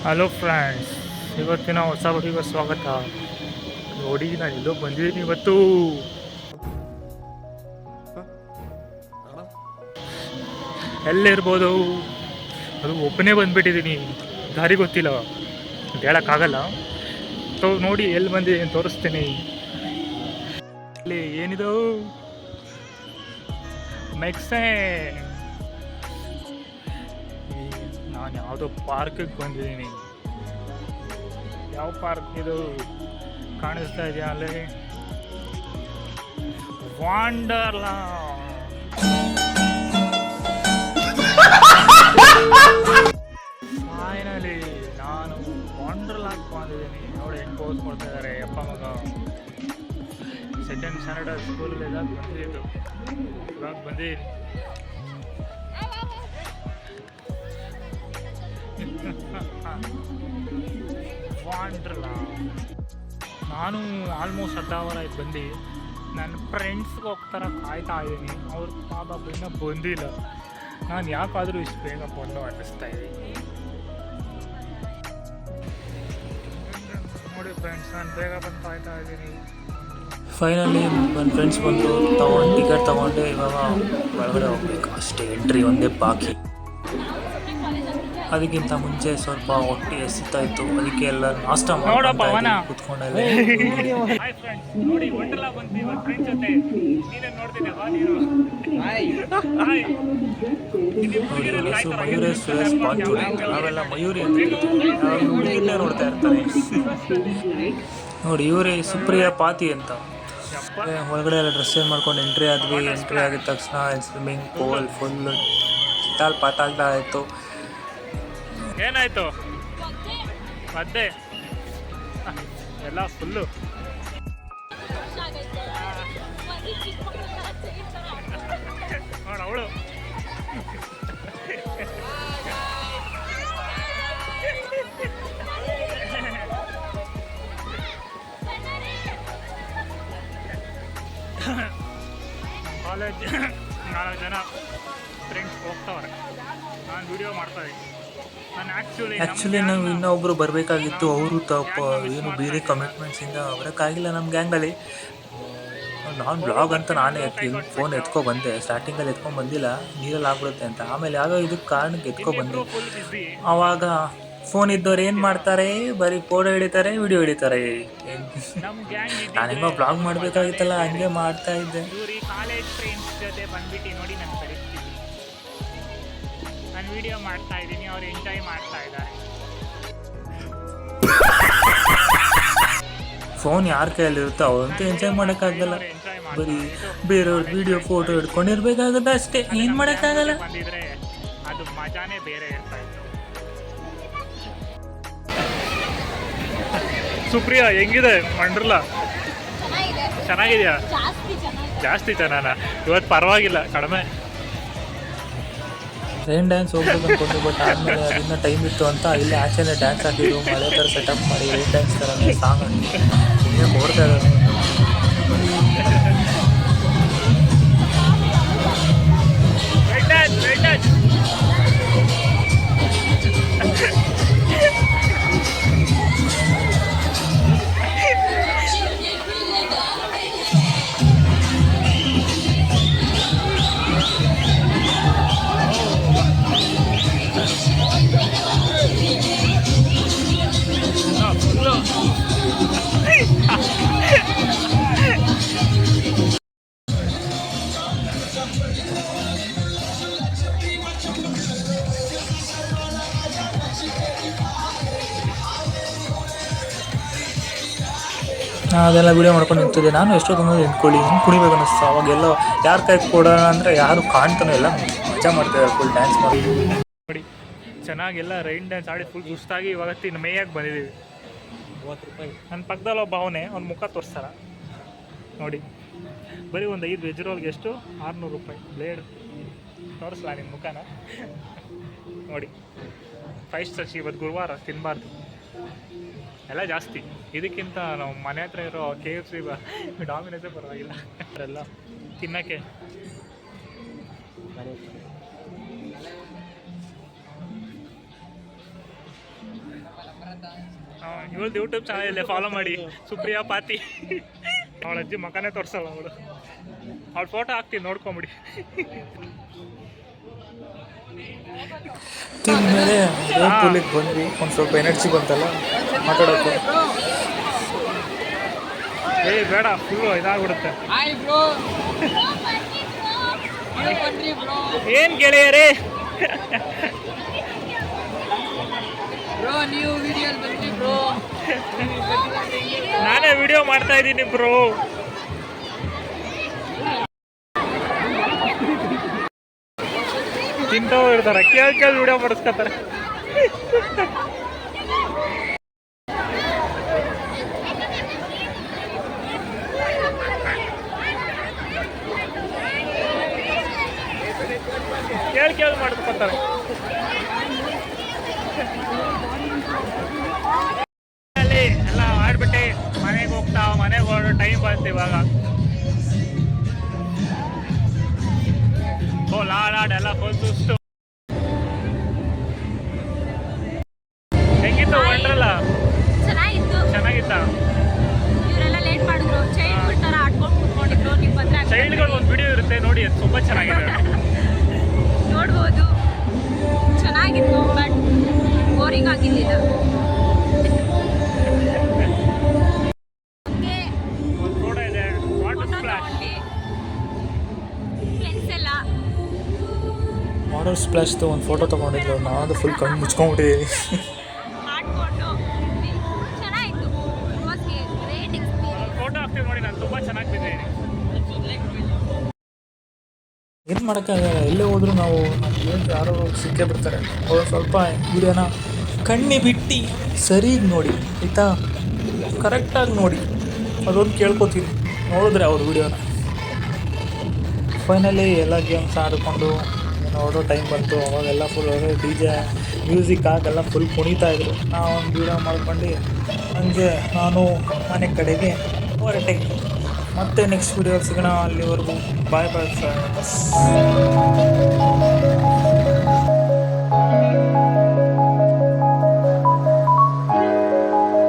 Hello friends, ಇವತ್ತಿನ ಹೊಸ ವಿಡಿಯೋಗೆ ಸ್ವಾಗತ. ನೋಡಿ, ನಾನು ಎಲ್ಲೋ ಬಂದಿದ್ದೀನಿ ಇವತ್ತು. ಎಲ್ಲಿರ್ಬೋದು? ಅದು ಒಬ್ಬನೇ ಬಂದುಬಿಟ್ಟಿದ್ದೀನಿ, ದಾರಿ ಗೊತ್ತಿಲ್ಲ, ಹೇಳೋಕ್ಕಾಗಲ್ಲ. ನೋಡಿ ಎಲ್ಲಿ ಬಂದಿದ್ದೀನಿ ತೋರಿಸ್ತೀನಿ. ಇಲ್ಲಿ ಏನಿದು ಮೆಕ್ಸೆ. ನಾನು ಯಾವುದೋ ಪಾರ್ಕಿಗೆ ಬಂದಿದ್ದೀನಿ. ಯಾವ ಪಾರ್ಕ್ ಇದು ಕಾಣಿಸ್ತಾ ಇದೆಯಾ? ಅಲ್ಲಿ ವಂಡರ್ಲಾ. ಫೈನಲಿ ನಾನು ವಂಡರ್ಲಾಗೆ ಬಂದಿದ್ದೀನಿ. ನೋಡಿ ಹೆಂಗೆ ಪೋಸ್ ಕೊಡ್ತಾ ಇದ್ದಾರೆ ಅಪ್ಪ ಮಗ. ಸೆಕೆಂಡ್ ಸ್ಟ್ಯಾಂಡರ್ಡ್ ಸ್ಕೂಲಲ್ಲಿ ಇದಾಗ ಬಂದಿದ್ದು, ಇವಾಗ ಬಂದಿದ್ದೀನಿ. ವಂಡರ್ಲಾ. ನಾನು ಆಲ್ಮೋಸ್ಟ್ ಅರ್ಧವರ ಆಯ್ತು ಬಂದು. ನನ್ನ ಫ್ರೆಂಡ್ಸ್ಗೆ ಹೋಗ್ತಾರ ಕಾಯ್ತಾ ಇದ್ದೀನಿ. ಅವ್ರ ಪಾಪ ಇನ್ನೂ ಬಂದಿಲ್ಲ. ನಾನು ಯಾಕಾದರೂ ಇಷ್ಟು ಬೇಗ ಬಂದು ಅನ್ನಿಸ್ತಾ ಇದ್ದೀನಿ. ನೋಡಿ ಫ್ರೆಂಡ್ಸ್, ನಾನು ಬೇಗ ಬಂದು ಕಾಯ್ತಾ ಇದ್ದೀನಿ. ಫೈನಲಿ ನನ್ನ ಫ್ರೆಂಡ್ಸ್ ಬಂದು ಟಿಕೆಟ್ ತೊಗೊಂಡು ಇವಾಗ ಒಳಗಡೆ ಹೋಗ್ಬೇಕು ಅಷ್ಟೇ. ಎಂಟ್ರಿ ಒಂದೇ ಬಾಕಿ. ಅದಕ್ಕಿಂತ ಮುಂಚೆ ಸ್ವಲ್ಪ ಹೊಟ್ಟೆ ಎಸಿತಾ ಇತ್ತು, ಅದಕ್ಕೆ ಎಲ್ಲ ನಾಷ್ಟ ಮಾಡಿ ಕೂತ್ಕೊಂಡಲ್ಲಿ. ನೋಡಿ ವಂಡರ್ಲಾ ಬಂತು ಇವಾಗ ಫ್ರೆಂಡ್ಸ್ ಜೊತೆ. ನೀನೇನು ನೋಡ್ತಿದ್ಯಾ? ನೋಡಿ ಹೆಸರು ಮಯೂರೇಶ್ ಸುರೇಶ್ ಪಾಂಚುರಿ. ನಾವೆಲ್ಲ ಮಯೂರಿ ಅಂತ ಹುಡುಗಿನೇ ನೋಡ್ತಾ ಇರ್ತಾರೆ. ನೋಡಿ ಇವರೇ ಸುಪ್ರಿಯಾ ಪಾತಿ ಅಂತ. ಒಳಗಡೆ ಎಲ್ಲ ಡ್ರೆಸ್ ಚೇಂಜ್ ಮಾಡ್ಕೊಂಡು ಎಂಟ್ರಿ ಆದ್ವಿ. ಎಂಟ್ರಿ ಆಗಿದ ತಕ್ಷಣ ಸ್ವಿಮ್ಮಿಂಗ್ ಪೂಲ್ ಫುಲ್ ಚಿತ್ತಾಲ್ ಪಾತಾಲ್ಟ ಆಯಿತು. ಏನಾಯ್ತು ಮತ್ತೆ ಎಲ್ಲ ಫುಲ್ಲು ನೋಡ ಅವಳು. ಕಾಲೇಜ್ 4 ಜನ ಫ್ರೆಂಡ್ಸ್ ಹೋಗ್ತವ್ರೆ. ನಾನು ವಿಡಿಯೋ ಮಾಡ್ತಾ ಇದ್ದೀನಿ. ಆ್ಯಕ್ಚುಲಿ ನಾವು ಇನ್ನೊಬ್ಬರು ಬರಬೇಕಾಗಿತ್ತು. ಅವರು ಏನು ಬೇರೆ ಕಮಿಟ್ಮೆಂಟ್ಸಿಂದ ಬರೋಕ್ಕಾಗಿಲ್ಲ ನಮ್ಮ ಗ್ಯಾಂಗಲ್ಲಿ. ನಾನು ಬ್ಲಾಗ್ ಅಂತ ನಾನೇ ಫೋನ್ ಬಂದೆ. ಸ್ಟಾರ್ಟಿಂಗಲ್ಲಿ ಬಂದಿಲ್ಲ, ನೀರಲ್ಲಿ ಆಗ್ಬಿಡುತ್ತೆ ಅಂತ. ಆಮೇಲೆ ಯಾವುದೋ ಇದಕ್ಕೆ ಕಾರಣಕ್ಕೆ ಬಂದೆ. ಆವಾಗ ಫೋನ್ ಇದ್ದವ್ರು ಏನು ಮಾಡ್ತಾರೆ, ಬರೀ ಫೋಟೋ ಹಿಡಿತಾರೆ, ವಿಡಿಯೋ ಹಿಡಿತಾರೆ. ನಾನು ಹೆಂಗೋ ಬ್ಲಾಗ್ ಮಾಡಬೇಕಾಗಿತ್ತಲ್ಲ, ಹಂಗೆ ಮಾಡ್ತಾ ಇದ್ದೆ. ನಾನು ವಿಡಿಯೋ ಮಾಡ್ತಾ ಇದ್ದೀನಿ, ಅವ್ರು ಎಂಜಾಯ್ ಮಾಡ್ತಾ ಇದ್ದಾರೆ. ಫೋನ್ ಯಾರ ಕೈಯಲ್ಲಿರುತ್ತೋ ಅವ್ರಂತೂ ಎಂಜಾಯ್ ಮಾಡೋಕ್ಕಾಗಲ್ಲ. ಬರೀ ಬೇರೆಯವ್ರ ವಿಡಿಯೋ ಫೋಟೋ ಹಿಡ್ಕೊಂಡಿರ್ಬೇಕಾಗತ್ತೆ ಅಷ್ಟೇ, ಏನು ಮಾಡೋಕ್ಕಾಗಲ್ಲ. ಬಂದಿದ್ರೆ ಅದು ಮಜಾನೇ ಬೇರೆ ಇರ್ತಾ ಇತ್ತು. ಸುಪ್ರಿಯಾ ಹೆಂಗಿದೆ ವಂಡರ್ಲಾ? ಚೆನ್ನಾಗಿದೆಯಾ? ಜಾಸ್ತಿ ಚೆನ್ನಾನ? ಇವತ್ತು ಪರವಾಗಿಲ್ಲ, ಕಡಿಮೆ. ರೈನ್ ಡ್ಯಾನ್ಸ್ ಹೋಗ್ಬೇಕು ಅಂದ್ಕೊಂಡು, ಬಟ್ ಆದಮೇಲೆ ಅದನ್ನ ಟೈಮ್ ಇತ್ತು ಅಂತ ಇಲ್ಲೇ ಆಚೆನೇ ಡ್ಯಾನ್ಸ್ ಹಾಕಿದ್ರು. ಮಳೆ ಥರ ಸೆಟಪ್ ಮಾಡಿ ರೈನ್ ಡ್ಯಾನ್ಸ್ ಥರನೇ ಸಾಂಗ್ ಹಾಕಿ ಹಿಂಗೆ ಓಡ್ತಾ ಇದ್ದಾರೆ. ಅದೆಲ್ಲ ವೀಡಿಯೋ ಮಾಡ್ಕೊಂಡು ನಿಂತಿದ್ದೆ. ನಾನು ಎಷ್ಟೊತ್ತೊಂದು ಹೆಂಗೆ ಕುಣಿಬೇಕು ಅನ್ನಿಸ್ತು. ಅವಾಗೆಲ್ಲ ಯಾರು ಕೈ ಕೊಡೋಣ ಅಂದರೆ ಯಾರು ಕಾಣ್ತಾನೋ ಇಲ್ಲ, ಮಜಾ ಮಾಡ್ತಿದ್ದಾರೆ ಫುಲ್ ಡ್ಯಾನ್ಸ್ ಮಾಡಿ. ನೋಡಿ ಚೆನ್ನಾಗೆಲ್ಲ ರೈನ್ ಡ್ಯಾನ್ಸ್ ಆಡಿ ಫುಲ್ ಸುಸ್ತಾಗಿ ಇವಾಗ ಮೇಯಾಗಿ ಬಂದಿದ್ದೀವಿ. 30 ರೂಪಾಯಿ. ನನ್ನ ಪಕ್ಕದಲ್ಲಿ ಒಬ್ಬ ಅವನೇ, ಅವ್ನ ಮುಖ ತೋರಿಸ್ತಾರ ನೋಡಿ. ಬರೀ ಒಂದು 5 ವೆಜ್ ರೋಲ್ಗೆ ಎಷ್ಟು? 600 ರೂಪಾಯಿ. ಬ್ಲೇಡ್ ತೋರಿಸ್ಲಾ ನಿಮ್ಮ ಮುಖನ? ನೋಡಿ 5 ಸ್ಟಾರ್. ಇವತ್ತು ಗುರುವಾರ ತಿನ್ನಬಾರ್ದು, ಎಲ್ಲ ಜಾಸ್ತಿ. ಇದಕ್ಕಿಂತ ನಾವು ಮನೆ ಹತ್ರ ಇರೋ KFC ಡಾಮಿನೋಸೇ ಪರವಾಗಿಲ್ಲ. ಎಲ್ಲ ತಿನ್ನೋಕ್ಕೆ ಇವಳ್ದು ಯೂಟ್ಯೂಬ್ ಚಾನಲ್ ಇದೆ, ಫಾಲೋ ಮಾಡಿ. ಸುಪ್ರಿಯಾ ಪಾತಿ. ಅವಳ ಅಜ್ಜಿ ಮಕನೇ ತೋರಿಸಲ್ಲ ಅವಳು. ಅವಳ ಫೋಟೋ ಹಾಕ್ತೀನಿ, ನೋಡ್ಕೊಂಬಿಡಿ. ತಿಂದಮೇಲೆ ಪೂಲಿಗೆ ಬಂದ್ವಿ, ಒಂದು ಸ್ವಲ್ಪ ಎನರ್ಜಿ ಬಂತಲ್ಲ ಮಾತಾಡೋಕ್ಕೆ. ಬೇಡ, ಫುಲ್ಲು ಇದಾಗ್ಬಿಡುತ್ತೆ. ಏನು ಗೆಳೆಯರೇ, ನಾನೇ ವಿಡಿಯೋ ಮಾಡ್ತಾ ಇದ್ದೀನಿ ಬ್ರೋ. ತಿಂತವ್ ಇರ್ತಾರೆ, ಕೇಳಿ ವಿಡಿಯೋ ಮಾಡಿಸ್ಕೊತಾರೆ. ಕೇಳಿ ಮಾಡಿಸ್ಕೊತಾರೆ. ಎಲ್ಲ ಆಡ್ಬಿಟ್ಟು ಮನೆಗೆ ಹೊರಡೋ ಟೈಮ್ ಬಂತು ಇವಾಗ. ಲಾಡಾಡೆಲ್ಲ ಫುಲ್ ಸುಸ್ತು. ಹೆಂಗಿತ್ತು ವಂಡ್ರಲ್ಲ? ಚೆನ್ನಾಗಿತ್ತ? ಚೈಲ್ಡ್ಗಳು ಒಂದು ವಿಡಿಯೋ ಇರುತ್ತೆ ನೋಡಿ, ಅದು ತುಂಬ ಚೆನ್ನಾಗಿದೆ. ನೋಡ್ಬೋದು, ಚೆನ್ನಾಗಿತ್ತು, ಬಟ್ ಬೋರಿಂಗ್ ಆಗಿರ್ಲಿಲ್ಲ. ಒಂದು ಫೋಟೋ ಇದೆ, ವಾಟರ್ ಸ್ಪ್ಲಾಶ್. ವಾಟರ್ ಸ್ಪ್ಲಾಶ್ದು ಒಂದು ಫೋಟೋ ತೊಗೊಂಡಿದ್ರು, ನಾನು ಫುಲ್ ಕಣ್ಣು ಮುಚ್ಕೊಂಡ್ಬಿಟ್ಟಿದ್ದೀನಿ. ಚೆನ್ನಾಗಿತ್ತು, ಗ್ರೇಟ್ ಎಕ್ಸ್ಪೀರಿಯನ್ಸ್. ಫೋಟೋ ಹಾಕ್ತೀವಿ ನೋಡಿ, ನಾನು ತುಂಬ ಚೆನ್ನಾಗಿ ಬಿದ್ದಿದ್ದೀನಿ. ಏನು ಮಾಡೋಕ್ಕಾಗಲ್ಲ, ಎಲ್ಲೇ ಹೋದರೂ ನಾವು ಏನು ಯಾರೋ ಸಿಕ್ಕೇ ಬಿಡ್ತಾರೆ. ಅವ್ರು ಸ್ವಲ್ಪ ವಿಡಿಯೋನ ಕಣ್ಣಿ ಬಿಟ್ಟು ಸರಿಗೆ ನೋಡಿ ಆಯಿತಾ, ಕರೆಕ್ಟಾಗಿ ನೋಡಿ, ಅದೊಂದು ಕೇಳ್ಕೊತೀನಿ. ನೋಡಿದ್ರೆ ಅವ್ರ ವಿಡಿಯೋನ ಫೈನಲಿ ಎಲ್ಲ ಗೇಮ್ಸ್ ಆಡಿಕೊಂಡು ನೋಡೋ ಟೈಮ್ ಬಂತು. ಅವಾಗೆಲ್ಲ ಫುಲ್ DJ ಮ್ಯೂಸಿಕ್ ಆಗೆಲ್ಲ ಫುಲ್ ಕುಣಿತಾಯಿದ್ರು. ನಾವು ಒಂದು ವಿಡಿಯೋ ಮಾಡ್ಕೊಂಡು ಹಂಗೆ ನಾನು ಮನೆ ಕಡೆಗೆ ಹೊರಟೆ. ಮತ್ತೆ ನೆಕ್ಸ್ಟ್ ವಿಡಿಯೋ ಸಿಗೋಣ, ಅಲ್ಲಿವರೆಗೂ ಬಾಯ್ ಬಾಯ್ ಫ್ರೆಂಡ್ಸ್.